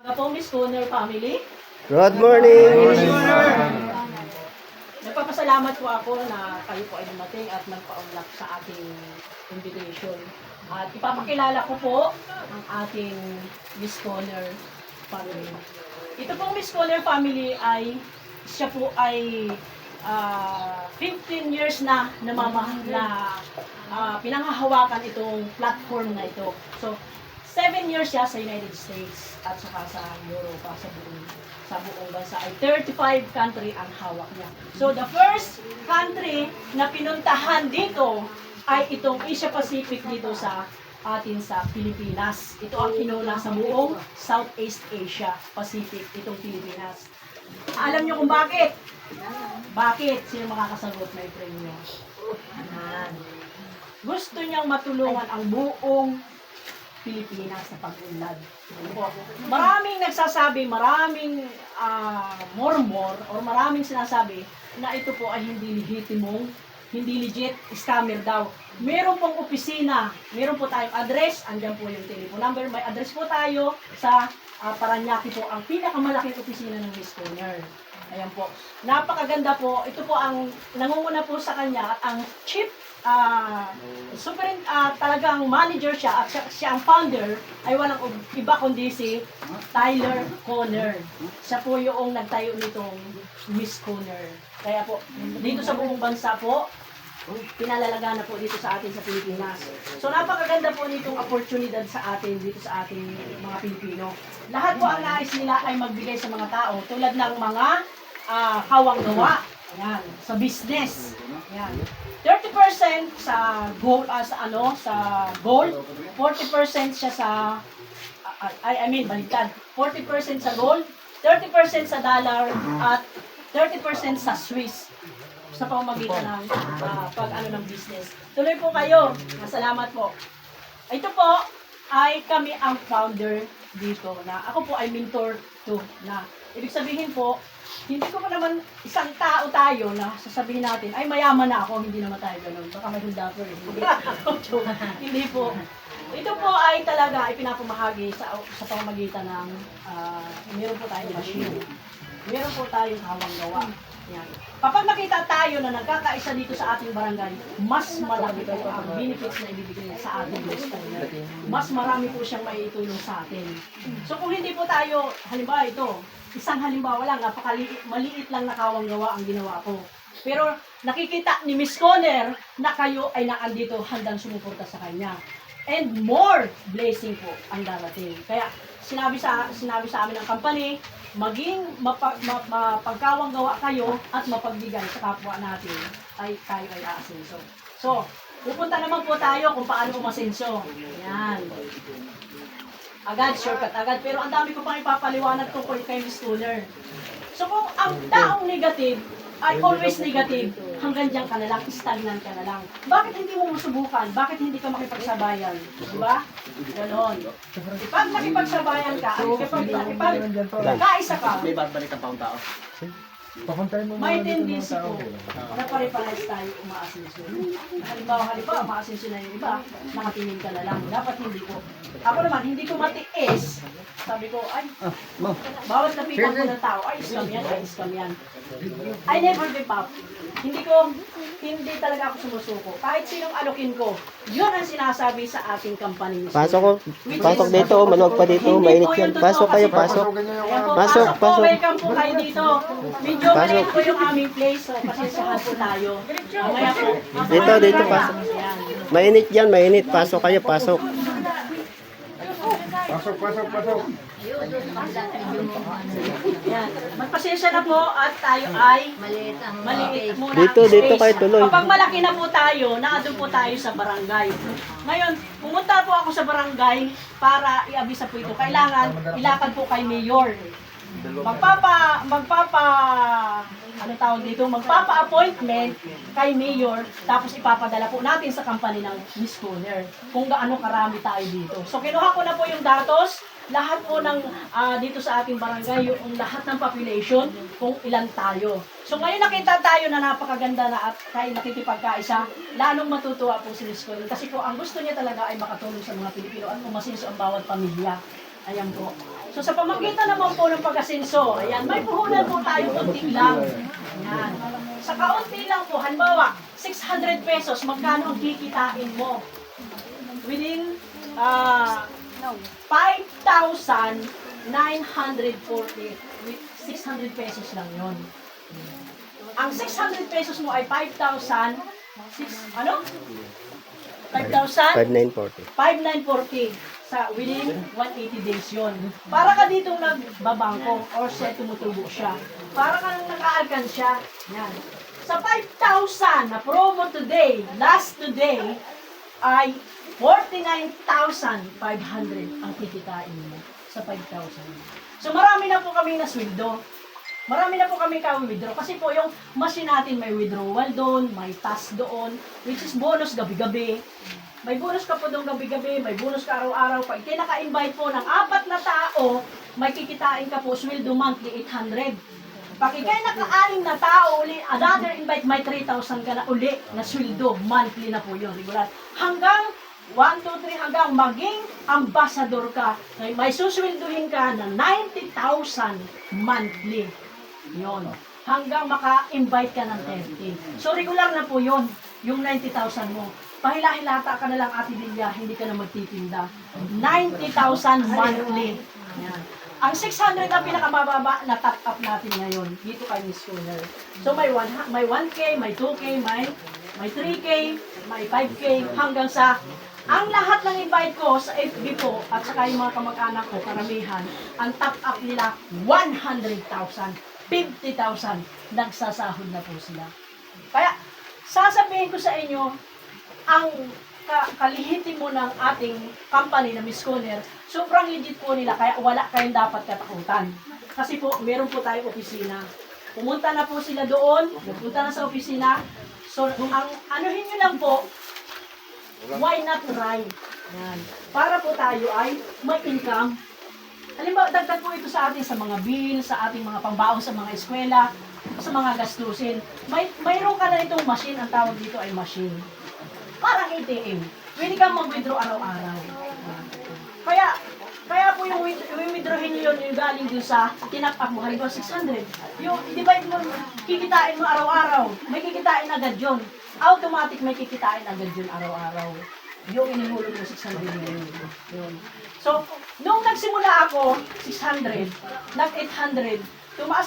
Mga po, Miss Connor family. Good morning! Nagpapasalamat po ako na kayo po ay dumating at nagpa-unlock sa ating invitation. At ipapakilala ko po ang ating Miss Connor family. Ito pong Miss Connor family ay, siya po ay 15 years na pinanghahawakan itong platform na ito. So, 7 years siya sa United States at saka sa Europa, sa buong bansa. Ay 35 country ang hawak niya. So, the first country na pinuntahan dito ay itong Asia Pacific dito sa atin sa Pilipinas. Ito ang kinuna sa buong Southeast Asia Pacific, itong Pilipinas. Alam niyo kung bakit? Bakit? Sino makakasagot na i-premyo? Gusto niyang matulungan ang buong Pilipinas sa pag-unlad. Maraming nagsasabi, maraming murmur, or maraming sinasabi na ito po ay hindi lehitimong, hindi legit, scammer daw. Meron pong opisina, meron po tayong address, andyan po yung telephone number, may address po tayo sa Paranaque po, ang pinakamalaking opisina ng Miss Connor. Ayan po. Napakaganda po. Ito po ang nangunguna po sa kanya at ang chief talagang manager siya at siya ang founder ay walang iba kundi si Tyler Connor. Siya po yung nagtayo nitong Miss Connor. Kaya po, dito sa buong bansa po, pinalalaga na po dito sa atin sa Pilipinas. So napakaganda po nitong oportunidad sa atin dito sa ating mga Pilipino. Lahat po ang nais nila ay magbigay sa mga tao tulad ng mga hawang gawa. Ayan, sa business. Ayan. 30% sa gold, sa gold, 40% siya sa baliktad. 40% sa gold, 30% sa dollar at 30% sa Swiss sa pamamagitan ng ng business. Tuloy po kayo. Salamat po. Ito po ay kami ang founder dito na ako po ay mentor to na ibig sabihin po, hindi ko pa naman isang tao tayo na sasabihin natin, ay mayaman na ako, hindi naman tayo ganun. Baka may huldaper eh. Hindi po. Ito po ay talaga ay pinapamahagi sa pamamagitan ng meron po tayong machine. Meron po tayong hawang gawa. Yan. Kapag nakita tayo na nagkakaisa dito sa ating barangay, mas malaki po ang benefits na ibibigay sa ating customer. Mas marami po siyang maitulong sa atin. So kung hindi po tayo, halimbawa ito, isang halimbawa lang, maliit lang na kawang gawa ang ginawa ko. Pero nakikita ni Miss Connor na kayo ay naandito handang sumuporta sa kanya. And more blessing po ang darating. Kaya sinabi sa amin ng company, maging mapagkawang gawa kayo at mapagbigay sa kapwa natin ay tayo ay aasenso. So, pupunta naman po tayo kung paano umasenso. Yan. Agad, shortcut agad. Pero ang dami ko pang ipapaliwanag tungkol kay Miss Connor. So kung ang taong negative ay always negative, hanggang diyan ka na lang, stagnant ka na lang. Bakit hindi mo masubukan? Bakit hindi ka makipagsabayan? Diba? Ganon. Pag nakipagsabayan ka, kaisa ka, May babalik ang paong tao. may tendency po na pare-pares tayo umaasenso. Halimbawa, umaasenso na yung iba, nakatingin ka na lang. Dapat hindi po. Ako naman, hindi ko matiis. Sabi ko, ay, bawat napitan ko ng tao, ay, scam yan. I never give up. Hindi talaga ako sumusuko. Kahit sinong alokin ko, yun ang sinasabi sa ating company. Pasok dito, maluwag pa dito, mainit yan. Pasok kayo, pasok. Pasok po, welcome po kayo dito. Medyo maliit po yung aming place, so pasensyahan po tayo. Mamaya po. Dito, pasok. Mainit yan, mainit. Pasok kayo, pasok. Pasok. Yan. Magpasensya na po at tayo ay maliit muna. Dito kayo tuloy. Kapag malaki na po tayo, naandun po tayo sa barangay. Ngayon, pumunta po ako sa barangay para i-abisa po ito. Kailangan ilakad po kay Mayor. Magpapa-appointment kay Mayor, tapos ipapadala po natin sa company ng Miss Connor kung gaano karami tayo dito. So kinuha ko na po yung datos, lahat po ng dito sa ating barangay, yung lahat ng population, kung ilan tayo. So ngayon nakita tayo na napakaganda na at tayo nakikipagkaisa, lalong matutuwa po si Miss Connor kasi po ang gusto niya talaga ay makatulong sa mga Pilipino at umasinso ang bawat pamilya. Ayan po. So sa pamagitan naman po ng pag-asenso, ayan, may puhunan po tayo kunti lang. Ayan. Sa kaunti lang po, halimbawa, 600 pesos, magkano ang kikitain mo? Within 5,940 with 600 pesos lang yon. Ang 600 pesos mo ay 5,000 ano? 5,000? 5,940. 5,940 sa within 180 days yon. Para ka dito nagbabangko or siya tumutubo siya. Para ka nang naka-alkansya. Yan. Sa 5,000 na promo today, last today, ay 49,500 ang kikitain mo sa 5,000. So marami na po kami nasweldo. Marami na po kami ka-withdraw kasi po yung machine natin may withdrawal doon, may task doon, which is bonus gabi-gabi. May bonus ka po doon gabi-gabi, may bonus ka araw-araw. Pag kinaka-invite po ng 4 na tao, may kikitain ka po sweldo monthly 800. Pag ikay naka-6 na tao, uli, another invite, may 3,000 ka na uli na sweldo, monthly na po yun. Regular. Hanggang 1, 2, 3, hanggang maging ambassador ka, may susweldohin ka na 90,000 monthly. Yun. Hanggang maka-invite ka ng 30. So, regular na po yun, yung 90,000 mo. Pahila-hilata ka na lang, Ate Delia, hindi ka na magtitinda. 90,000 monthly. Yan. Ang 600 na pinakamababa na top up natin ngayon, dito kay Miss Cooler. So, may 1K, may 2K, may 3K, may 5K, hanggang sa ang lahat ng invite ko sa FB po at saka yung mga kamag-anak ko, karamihan, ang top up nila 100,000, 50,000, nagsasahod na po sila. Kaya, sasabihin ko sa inyo, ang kalihiti mo ng ating company na Miss Cooler, sobrang legit po nila, kaya wala kayong dapat katakutan. Kasi po, meron po tayong opisina. Pumunta na po sila doon, nagpunta na sa opisina. So, ang anuhin nyo lang po, why not try? Yan. Para po tayo ay may income. Halimbawa, dagdag po ito sa atin sa mga bill, sa ating mga pangbaon sa mga eskwela, sa mga gastusin. Mayroon ka na itong machine, ang tawag dito ay machine. Parang ATM. Pwede kang mag-withdraw araw-araw. Kaya po yung withdrawin nyo yun, yung galing dun sa tinap-up mo, halimbawa 600. Yung i-divide mo, kikitain mo araw-araw. May kikitain agad yun. Automatic may kikitain agad yun araw-araw. Yung inihulog mo 600 ngayon. Yun. So, nung nagsimula ako, 600, nag-800, tumaas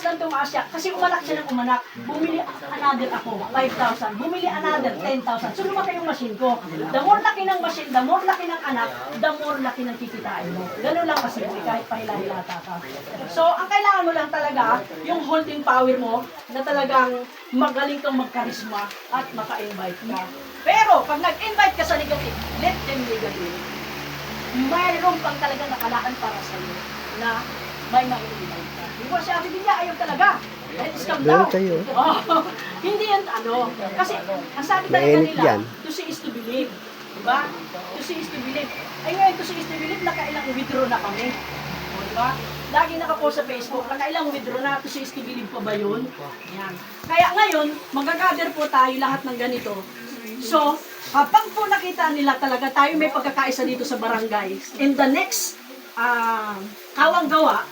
siya. Kasi umanak siya ng umanak. Bumili another ako, 5,000. Bumili another 10,000. So, lumaki yung machine ko. The more laki ng machine, the more laki ng anak, the more laki ng kikitain mo. Ganun lang kasi, kahit pahila-hilata ka. So, ang kailangan mo lang talaga, yung holding power mo, na talagang magaling kang magkarisma at maka-invite ka. Pero, pag nag-invite ka sa negative, let them negative. Mayroon pang talagang nakalaan para sa'yo na may ma-invite ka. Before si Ate Delia, ayaw talaga. Let's come down. Oh, hindi yan ano. Kasi, ang sabi talaga nila, to see is to believe. Diba? To see is to believe. Ay ngayon, to see is to believe, nakailang withdraw na kami. O, diba? Lagi nakapost sa Facebook, nakailang withdraw na, to see is to believe pa ba yun? Yan. Kaya ngayon, magagather po tayo lahat ng ganito. So, kapag po nakita nila talaga tayo may pagkakaisa dito sa barangay, in the next kawang gawa,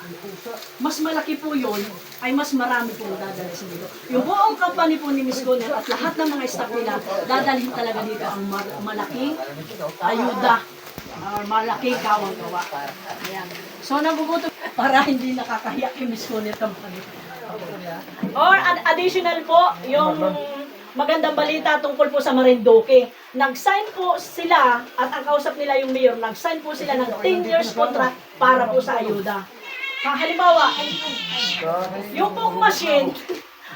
mas malaki po yun, ay mas marami po dadalhin sa dito. Yung buong company po ni Miss Cooler at lahat ng mga staff nila, dadalhin talaga dito ang malaking ayuda, malaking kawang gawa. Ayan. So, nagugutom para hindi nakakahiya kay Miss Cooler company. Or additional po, yung magandang balita tungkol po sa Marinduque. Nag-sign po sila, at ang kausap nila yung mayor, nag-sign po sila ng 10 years contract para po sa ayuda. Halimbawa, yung pong machine,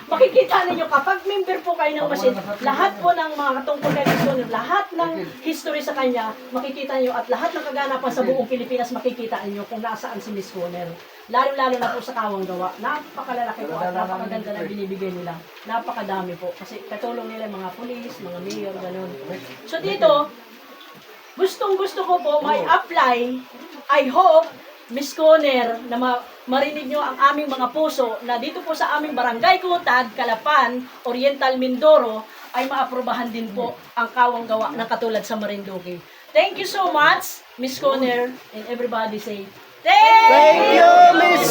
makikita ninyo kapag member po kayo ng machine, lahat po ng mga tungkol kay Miss Cooler, lahat ng history sa kanya, makikita niyo at lahat ng kaganapan sa buong Pilipinas, makikita niyo kung nasaan si Miss Cooler. Lalo-lalo na po sa kawang gawa. Napakalalaki po at napakaganda na binibigay nila. Napakadami po. Kasi katulong nila mga pulis, mga mayor, gano'n. So dito, gustong-gusto ko po may apply. I hope, Miss Cooler, na marinig nyo ang aming mga puso na dito po sa aming Barangay Kutad, Calapan, Oriental, Mindoro, ay maaprobahan din po ang kawang gawa na katulad sa Marinduque. Thank you so much, Miss Cooler, and everybody say, Thank you, Miss